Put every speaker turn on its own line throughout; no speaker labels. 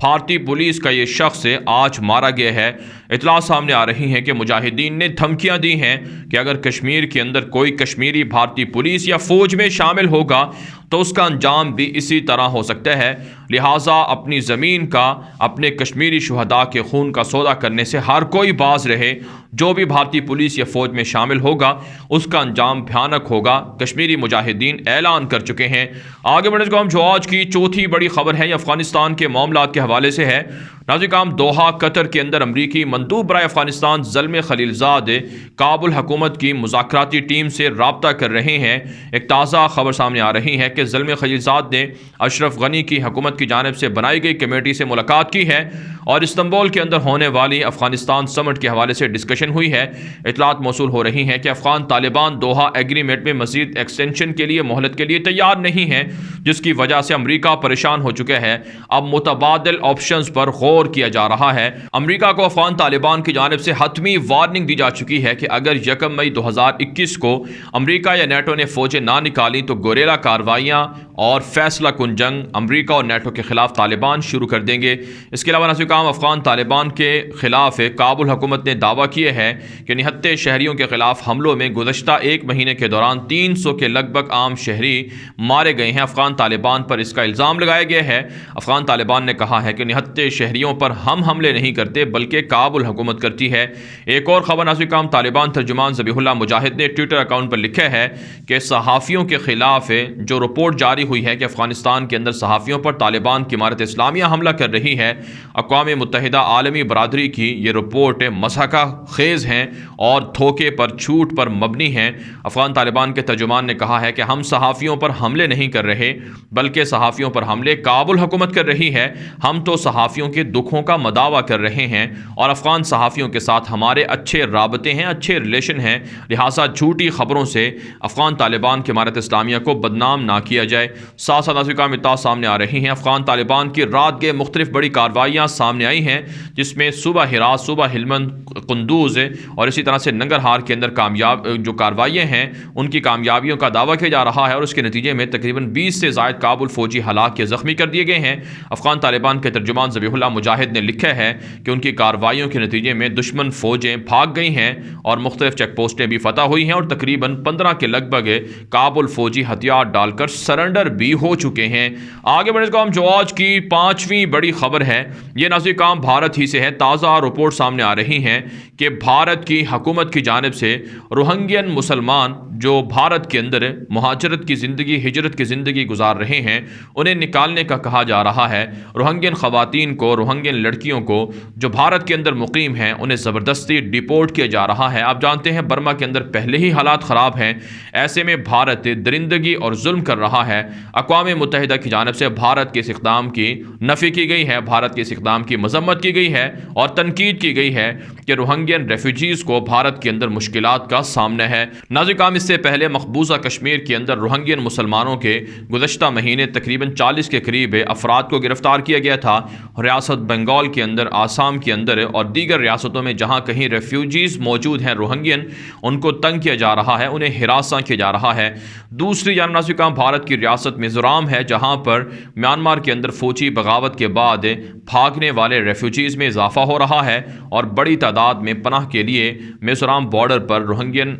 بھارتی پولیس کا یہ شخص آج مارا گیا ہے۔ اطلاع سامنے آ رہی ہیں کہ مجاہدین نے دھمکیاں دی ہیں کہ اگر کشمیر کے اندر کوئی کشمیری بھارتی پولیس یا فوج میں شامل ہوگا تو اس کا انجام بھی اسی طرح ہو سکتا ہے، لہٰذا اپنی زمین کا، اپنے کشمیری شہداء کے خون کا سودا کرنے سے ہر کوئی باز رہے۔ جو بھی بھارتی پولیس یا فوج میں شامل ہوگا اس کا انجام بھیانک ہوگا، کشمیری مجاہدین اعلان کر چکے ہیں۔ آگے بڑھنے سے جو آج کی چوتھی بڑی خبر ہے یہ افغانستان کے معاملات کے حوالے سے ہے۔ ناظرین، دوحہ قطر کے اندر امریکی مندوب برائے افغانستان زلمے خلیلزاد کابل حکومت کی مذاکراتی ٹیم سے رابطہ کر رہے ہیں۔ ایک تازہ خبر سامنے آ رہی ہے کہ زلمے خلیلزاد نے اشرف غنی کی حکومت کی جانب سے بنائی گئی کمیٹی سے ملاقات کی ہے اور استنبول کے اندر ہونے والی افغانستان سمٹ کے حوالے سے ڈسکشن ہوئی ہے۔ اطلاعات موصول ہو رہی ہیں کہ افغان طالبان دوحہ ایگریمنٹ میں مزید ایکسٹینشن کے لیے مہلت کے لیے تیار نہیں ہیں، جس کی وجہ سے امریکہ پریشان ہو چکا ہے۔ اب متبادل آپشنز پر غور کیا جا رہا ہے۔ امریکہ کو افغان طالبان کی جانب سے حتمی وارننگ دی جا چکی ہے کہ اگر 1 مئی 2021 کو امریکہ یا نیٹو نے فوجیں نہ نکالی تو گوریلا کارروائیاں اور فیصلہ کن جنگ امریکہ اور نیٹو کے خلاف طالبان شروع کر دیں گے۔ اس کے علاوہ ناظرین، افغان طالبان کے خلاف کابل حکومت نے دعویٰ کیا ہے کہ نہتے شہریوں کے خلاف حملوں میں گزشتہ 1 مہینے کے دوران 300 کے لگ بھگ عام شہری مارے گئے ہیں۔ افغان طالبان پر اس کا الزام لگایا گیا ہے۔ افغان طالبان نے کہا ہے کہ نہتے شہریوں پر ہم حملے نہیں کرتے بلکہ کابل حکومت کرتی ہے۔ ایک اور خبر ناظرین، طالبان ترجمان ذبیح اللہ مجاہد نے ٹویٹر اکاؤنٹ پر لکھا ہے کہ صحافیوں کے خلاف جو رپورٹ جاری ہوئی ہے کہ افغانستان کے اندر صحافیوں پر طالبان کی امارت اسلامیہ حملہ کر رہی ہے، اقوام متحدہ عالمی برادری کی یہ رپورٹ مضحکہ خیز ہیں اور دھوکے پر، جھوٹ پر مبنی ہیں۔ افغان طالبان کے ترجمان نے کہا ہے کہ ہم صحافیوں پر حملے نہیں کر رہے بلکہ صحافیوں پر حملے کابل حکومت کر رہی ہے۔ ہم تو صحافیوں کے دکھوں کا مداوع کر رہے ہیں اور افغان صحافیوں کے ساتھ ہمارے اچھے رابطے ہیں، اچھے ریلیشن ہیں، لہٰذا جھوٹی خبروں سے افغان طالبان کی امارت اسلامیہ کو بدنام نہ کیا جائے۔ ساتھ ساتھ اطلاع سامنے آ رہی ہیں افغان طالبان کی رات کے مختلف بڑی کارروائیاں سامنے آئی ہیں، جس میں صوبہ ہرات، صوبہ ہلمند، قندوز اور اسی طرح سے ننگرہار کے اندر کامیاب جو کارروائیاں ہیں ان کی کامیابیوں کا دعویٰ کیا جا رہا ہے اور اس کے نتیجے میں تقریباً 20 سے زائد کابل فوجی ہلاک یا زخمی کر دیے گئے ہیں۔ افغان طالبان کے ترجمان ذبیح اللہ مجاہد نے لکھا ہے کہ ان کی کارروائیوں کے نتیجے میں دشمن فوجیں بھاگ گئی ہیں اور مختلف چیک پوسٹیں بھی فتح ہوئی ہیں اور تقریباً 15 کے لگ بھگ کابل فوجی ہتھیار ڈال کر سرنڈر بھی ہو چکے ہیں۔ آگے بڑھنے کا جو آج کی 5ویں بڑی خبر ہے یہ ناظرین بھارت ہی سے ہے۔ تازہ رپورٹ سامنے آ رہی ہیں کہ بھارت کی حکومت کی جانب سے روہنگین مسلمان جو بھارت کے اندر مہاجرت کی زندگی، ہجرت کی زندگی گزار رہے ہیں، انہیں نکالنے کا کہا جا رہا ہے۔ روہنگین خواتین کو، روہنگین لڑکیوں کو جو بھارت کے اندر مقیم ہیں انہیں زبردستی ڈیپورٹ کیا جا رہا ہے۔ آپ جانتے ہیں برما کے اندر پہلے ہی حالات خراب ہیں، ایسے میں بھارت درندگی اور ظلم کر رہا ہے۔ اقوام متحدہ کی جانب سے بھارت کے اس اقدام کی نفی کی گئی ہے، بھارت کے اس اقدام کی مذمت کی گئی ہے اور تنقید کی گئی ہے کہ روہنگین ریفیوجیز کو بھارت کے اندر مشکلات کا سامنا ہے۔ ناظرین، اس سے پہلے مقبوضہ کشمیر کے اندر روہنگین مسلمانوں کے گزشتہ مہینے تقریباً 40 کے قریب افراد کو گرفتار کیا گیا تھا۔ ریاست بنگال کے اندر، آسام کے اندر اور دیگر ریاستوں میں جہاں کہیں ریفیوجیز موجود ہیں روہنگین، ان کو تنگ کیا جا رہا ہے، انہیں ہراساں کیا جا رہا ہے۔ دوسری جانب ناظرین بھارت کی ریاست میزورام ہے جہاں پر میانمار کے اندر فوجی بغاوت کے بعد بھاگنے والے ریفیوجیز میں اضافہ ہو رہا ہے اور بڑی تعداد میں پناہ کے لیے میزورام بارڈر پر روہنگین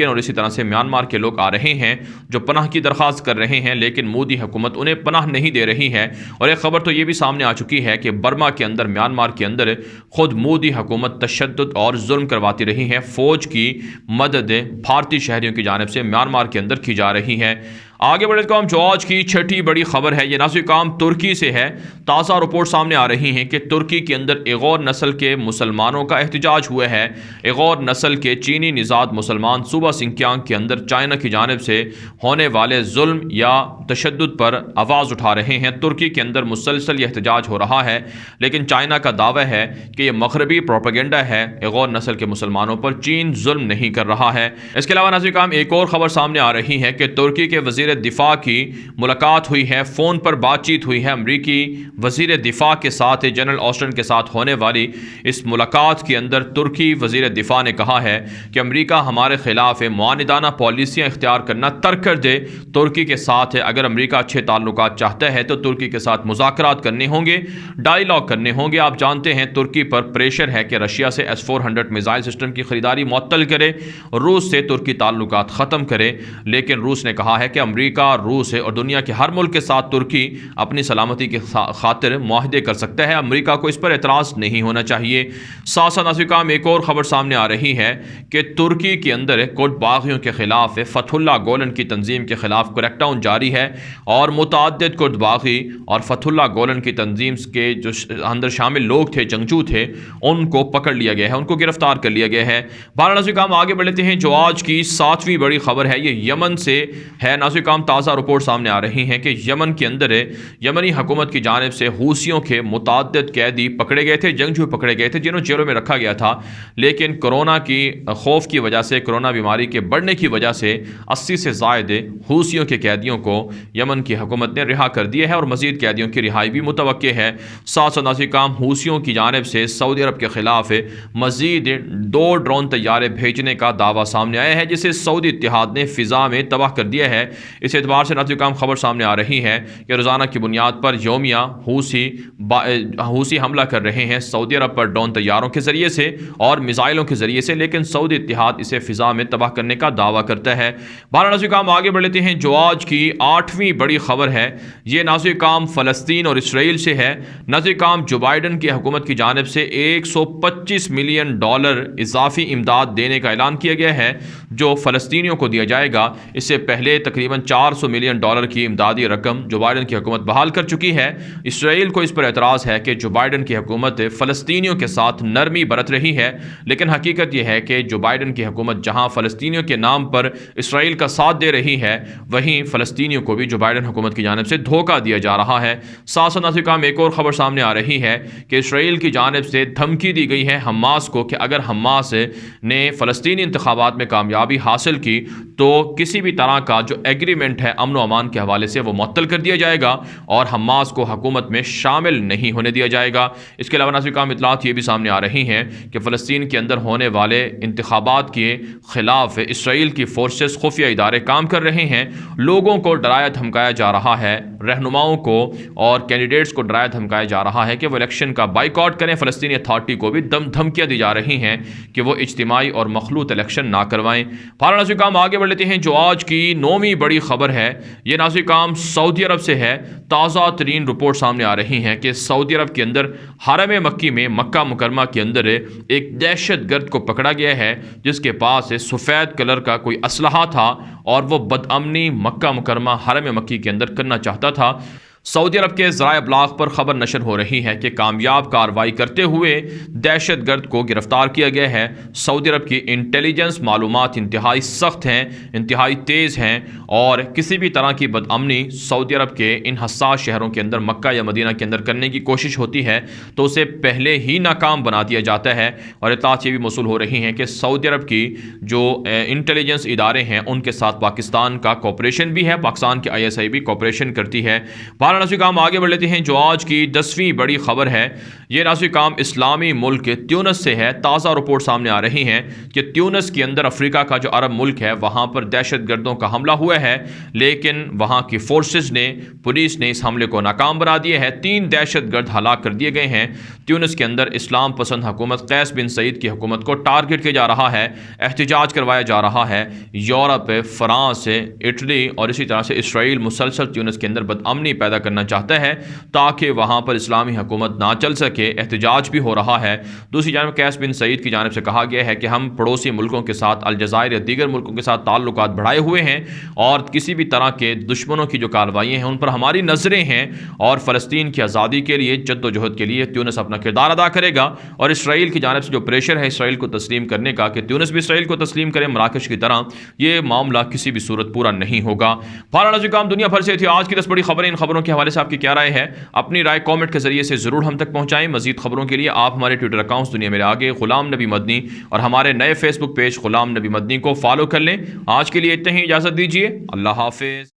اور اسی طرح سے میانمار کے لوگ آ رہے ہیں جو پناہ کی درخواست کر رہے ہیں، لیکن مودی حکومت انہیں پناہ نہیں دے رہی ہے۔ اور ایک خبر تو یہ بھی سامنے آ چکی ہے کہ برما کے اندر، میانمار کے اندر خود مودی حکومت تشدد اور ظلم کرواتی رہی ہے۔ فوج کی مدد بھارتی شہریوں کی جانب سے میانمار کے اندر کی جا رہی ہے۔ آگے بڑھے کام جو آج کی 6ٹھی بڑی خبر ہے یہ ناظرین کام ترکی سے ہے۔ تازہ رپورٹ سامنے آ رہی ہیں کہ ترکی کے اندر ایغور نسل کے مسلمانوں کا احتجاج ہوا ہے۔ ایغور نسل کے چینی نژاد مسلمان صوبہ سنکیانگ کے اندر چائنا کی جانب سے ہونے والے ظلم یا تشدد پر آواز اٹھا رہے ہیں۔ ترکی کے اندر مسلسل یہ احتجاج ہو رہا ہے، لیکن چائنا کا دعویٰ ہے کہ یہ مغربی پروپیگنڈا ہے، ایغور نسل کے مسلمانوں پر چین ظلم نہیں کر رہا ہے۔ اس کے علاوہ ناظرین ایک اور خبر سامنے آ رہی ہے کہ ترکی کے وزیر وزیر دفاع کی ملاقات ہوئی ہے، فون پر بات چیت ہوئی ہے۔ امریکی وزیر دفاع کے ساتھ جنرل آسٹن کے ساتھ ہونے والی اس ملاقات کے اندر ترکی وزیر دفاع نے کہا ہے کہ امریکہ ہمارے خلاف معاندانہ پالیسیاں اختیار کرنا ترک کر دے۔ ترکی کے ساتھ اگر امریکہ اچھے تعلقات چاہتا ہے تو ترکی کے ساتھ مذاکرات کرنے ہوں گے، ڈائیلاگ کرنے ہوں گے۔ آپ جانتے ہیں ترکی پر پریشر ہے کہ رشیا سے S-400 میزائل سسٹم کی خریداری معطل کرے، روس سے ترکی تعلقات ختم کرے، لیکن روس نے کہا ہے کہ امریکہ، روس اور دنیا کے ہر ملک کے ساتھ ترکی اپنی سلامتی کی خاطر معاہدے کر سکتا ہے، امریکہ کو اس پر اعتراض نہیں ہونا چاہیے۔ ساتھ ناظرین ایک اور خبر سامنے آ رہی ہے کہ ترکی کے اندر کرد باغیوں کے خلاف فتح اللہ گولن کی تنظیم کے خلاف کریک ڈاؤن جاری ہے اور متعدد کرد باغی اور فتح اللہ گولن کی تنظیم کے جو اندر شامل لوگ تھے، جنگجو تھے، ان کو پکڑ لیا گیا ہے، ان کو گرفتار کر لیا گیا ہے۔ بہرحال ناظرین آگے بڑھتے ہیں جو آج کی 7ویں بڑی خبر ہے، یہ یمن سے ہے۔ ناظرین تازہ رپورٹ سامنے آ رہی ہیں کہ یمن کے اندر یمنی حکومت کی جانب سے حوثیوں کے متعدد قیدی پکڑے گئے تھے، جنگجو پکڑے گئے تھے جنہوں جیلوں میں رکھا گیا تھا، لیکن کورونا کی خوف کی وجہ سے، کورونا بیماری کے بڑھنے کی وجہ سے 80 سے زائد حوثیوں کے قیدیوں کو یمن کی حکومت نے رہا کر دیا ہے اور مزید قیدیوں کی رہائی بھی متوقع ہے۔ ساتھ ناظرین حوثیوں کی جانب سے سعودی عرب کے خلاف مزید 2 ڈرون طیارے بھیجنے کا دعویٰ سامنے آیا ہے، جسے سعودی اتحاد نے فضا میں تباہ کر دیا ہے۔ اس اعتبار سے ناظرین خبر سامنے آ رہی ہے کہ روزانہ کی بنیاد پر یومیہ حوثی حملہ کر رہے ہیں سعودی عرب پر ڈرون طیاروں کے ذریعے سے اور میزائلوں کے ذریعے سے، لیکن سعودی اتحاد اسے فضا میں تباہ کرنے کا دعویٰ کرتا ہے۔ بہرحال ناظرین آگے بڑھ لیتے ہیں جو آج کی 8ویں بڑی خبر ہے، یہ ناظرین فلسطین اور اسرائیل سے ہے۔ ناظرین جو بائیڈن کی حکومت کی جانب سے $125 ملین اضافی امداد دینے کا اعلان کیا گیا ہے جو فلسطینیوں کو دیا جائے گا۔ اس سے پہلے تقریباً $400 ملین کی امدادی رقم جو بائیڈن کی حکومت بحال کر چکی ہے۔ اسرائیل کو اس پر اعتراض ہے کہ جو بائیڈن کی حکومت فلسطینیوں کے ساتھ نرمی برت رہی ہے، لیکن حقیقت یہ ہے کہ جو بائیڈن کی حکومت جہاں فلسطینیوں کے نام پر اسرائیل کا ساتھ دے رہی ہے، وہیں فلسطینیوں کو بھی جو بائیڈن حکومت کی جانب سے دھوکہ دیا جا رہا ہے۔ ساتھ ناظرین ایک اور خبر سامنے آ رہی ہے کہ اسرائیل کی جانب سے دھمکی دی گئی ہے حماس کو کہ اگر حماس نے فلسطینی انتخابات میں کامیابی حاصل کی تو کسی بھی طرح کا جو ایگریمنٹ ہے امن و امان کے حوالے سے وہ معطل کر دیا جائے گا اور حماس کو حکومت میں شامل نہیں ہونے دیا جائے گا۔ اس کے علاوہ ناظرین اطلاعات یہ بھی سامنے آ رہی ہیں کہ فلسطین کے اندر ہونے والے انتخابات کے خلاف اسرائیل کی فورسز خفیہ ادارے کام کر رہے ہیں، لوگوں کو ڈرایا دھمکایا جا رہا ہے، رہنماؤں کو اور کینڈیڈیٹس کو ڈرایا دھمکایا جا رہا ہے کہ وہ الیکشن کا بائیکاٹ کریں۔ فلسطینی اتھارٹی کو بھی دھمکیاں دی جا رہی ہیں کہ وہ اجتماعی اور مخلوط الیکشن نہ کروائیں۔ بہرحال ناظرین آگے بڑھ لیتے ہیں جو آج کی 9ویں بڑی خبر ہے، یہ ناظرین سعودی عرب سے ہے۔ تازہ ترین رپورٹ سامنے آ رہی ہیں کہ سعودی عرب کے اندر حرم مکی میں مکہ مکرمہ کے اندر ایک دہشت گرد کو پکڑا گیا ہے جس کے پاس سفید کلر کا کوئی اسلحہ تھا اور وہ بدامنی مکہ مکرمہ حرم مکی کے اندر کرنا چاہتا تھا۔ سعودی عرب کے ذرائع ابلاغ پر خبر نشر ہو رہی ہے کہ کامیاب کارروائی کرتے ہوئے دہشت گرد کو گرفتار کیا گیا ہے۔ سعودی عرب کی انٹیلیجنس معلومات انتہائی سخت ہیں، انتہائی تیز ہیں اور کسی بھی طرح کی بدامنی سعودی عرب کے ان حساس شہروں کے اندر مکہ یا مدینہ کے اندر کرنے کی کوشش ہوتی ہے تو اسے پہلے ہی ناکام بنا دیا جاتا ہے۔ اور اطلاعات یہ بھی موصول ہو رہی ہیں کہ سعودی عرب کی جو انٹیلیجنس ادارے ہیں ان کے ساتھ پاکستان کا کوپریشن بھی ہے، پاکستان کی ISI بھی کوپریشن کرتی ہے۔ ناظرین آگے بڑھ لیتے ہیں جو آج کی 10ویں بڑی خبر ہے، یہ ناظرین اسلامی ملک تیونس سے ہے۔ تازہ رپورٹ سامنے آ رہی ہیں کہ تیونس کے اندر افریقہ کا جو عرب ملک ہے وہاں پر دہشت گردوں کا حملہ ہوا ہے، لیکن وہاں کی فورسز نے، پولیس نے اس حملے کو ناکام بنا دیا ہے۔ 3 دہشت گرد ہلاک کر دیے گئے ہیں۔ تیونس کے اندر اسلام پسند حکومت قیس بن سعید کی حکومت کو ٹارگٹ کیا جا رہا ہے، احتجاج کروایا جا رہا ہے۔ یورپ، فرانس، اٹلی اور اسی طرح سے اسرائیل مسلسل تیونس کے اندر بدامنی پیدا کرنا چاہتا ہے تاکہ وہاں پر اسلامی حکومت نہ چل سکے، احتجاج بھی ہو رہا ہے۔ دوسری جانب قیس بن سعید کی جانب سے کہا گیا ہے کہ ہم پڑوسی ملکوں کے ساتھ، الجزائر یا دیگر ملکوں کے ساتھ تعلقات بڑھائے ہوئے ہیں اور کسی بھی طرح کے دشمنوں کی جو کارروائیاں ہیں ان پر ہماری نظریں ہیں اور فلسطین کی آزادی کے لیے جد و جہد کے لیے تیونس اپنا کردار ادا کرے گا۔ اور اسرائیل کی جانب سے جو پریشر ہے اسرائیل کو تسلیم کرنے کا کہ تیونس بھی اسرائیل کو تسلیم کرے مراکش کی طرح، یہ معاملہ کسی بھی صورت پورا نہیں ہوگا۔ بہرحال دنیا بھر سے تھی آج کی 10 بڑی خبریں۔ ان خبروں کے حوالے سے آپ کی کیا رائے ہے؟ اپنی رائے کامنٹ کے ذریعے سے ضرور ہم تک پہنچائیں۔ مزید خبروں کے لیے آپ ہمارے ٹویٹر اکاؤنٹس دنیا میرے آگے، غلام نبی مدنی اور ہمارے نئے فیس بک پیج غلام نبی مدنی کو فالو کر لیں۔ آج کے لیے اتنا ہی، اجازت دیجیے، اللہ حافظ۔